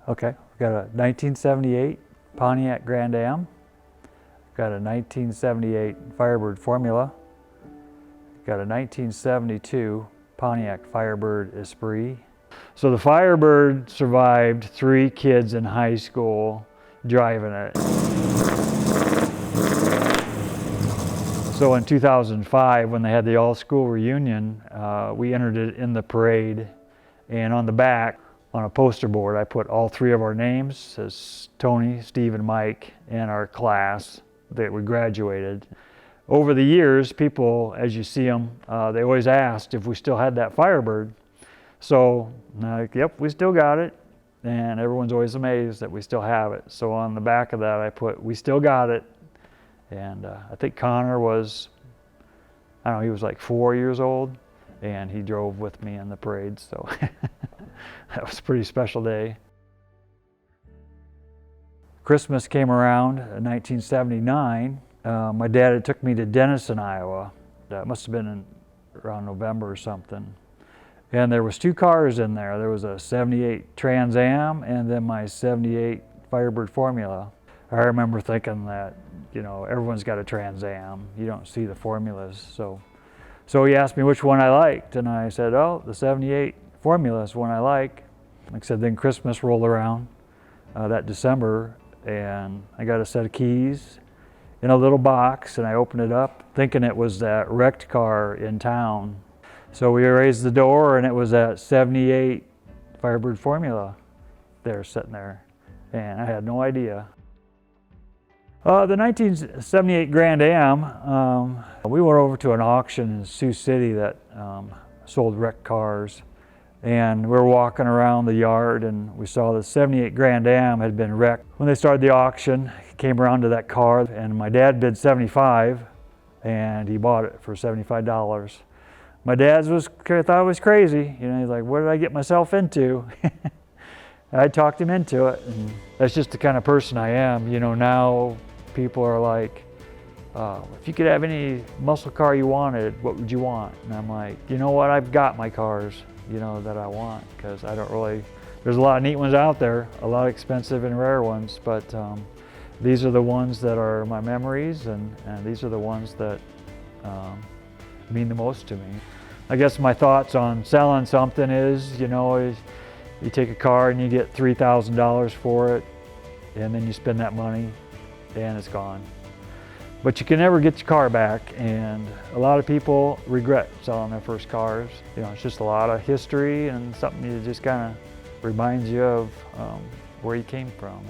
Okay, we've got a 1978 Pontiac Grand Am, got a 1978 Firebird Formula, got a 1972 Pontiac Firebird Esprit. So the Firebird survived 3 kids in high school driving it. So in 2005, when they had the all-school reunion, we entered it in the parade, and on the back, on a poster board, I put all 3 of our names, says Tony, Steve, and Mike, and our class that we graduated. Over the years, people, as you see them, they always asked if we still had that Firebird. So, yep, we still got it, and everyone's always amazed that we still have it. So on the back of that, I put, we still got it, and I think Connor was, I don't know, he was like 4 years old, and he drove with me in the parade, so that was a pretty special day. Christmas came around in 1979. My dad had took me to Denison, Iowa. That must have been around November or something. And there was 2 cars in there. There was a 78 Trans Am and then my 78 Firebird Formula. I remember thinking that, you know, everyone's got a Trans Am. You don't see the formulas. So he asked me which one I liked, and I said, oh, the 78 Formula is one I like. Like I said, then Christmas rolled around that December, and I got a set of keys in a little box, and I opened it up thinking it was that wrecked car in town. So we raised the door, and it was that 78 Firebird Formula there sitting there, and I had no idea. The 1978 Grand Am, we went over to an auction in Sioux City that sold wrecked cars, and we were walking around the yard and we saw the 78 Grand Am had been wrecked. When they started the auction, he came around to that car, and my dad bid $75, and he bought it for $75. My dad thought it was crazy. You know, he's like, what did I get myself into? I talked him into it, and that's just the kind of person I am. You know, now people are like, if you could have any muscle car you wanted, what would you want? And I'm like, you know what, I've got my cars, you know, that I want, because I don't really, there's a lot of neat ones out there, a lot of expensive and rare ones, but these are the ones that are my memories, and these are the ones that mean the most to me. I guess my thoughts on selling something is, you know, you take a car and you get $3,000 for it, and then you spend that money and it's gone. But you can never get your car back, and a lot of people regret selling their first cars. You know, it's just a lot of history and something that just kind of reminds you of where you came from.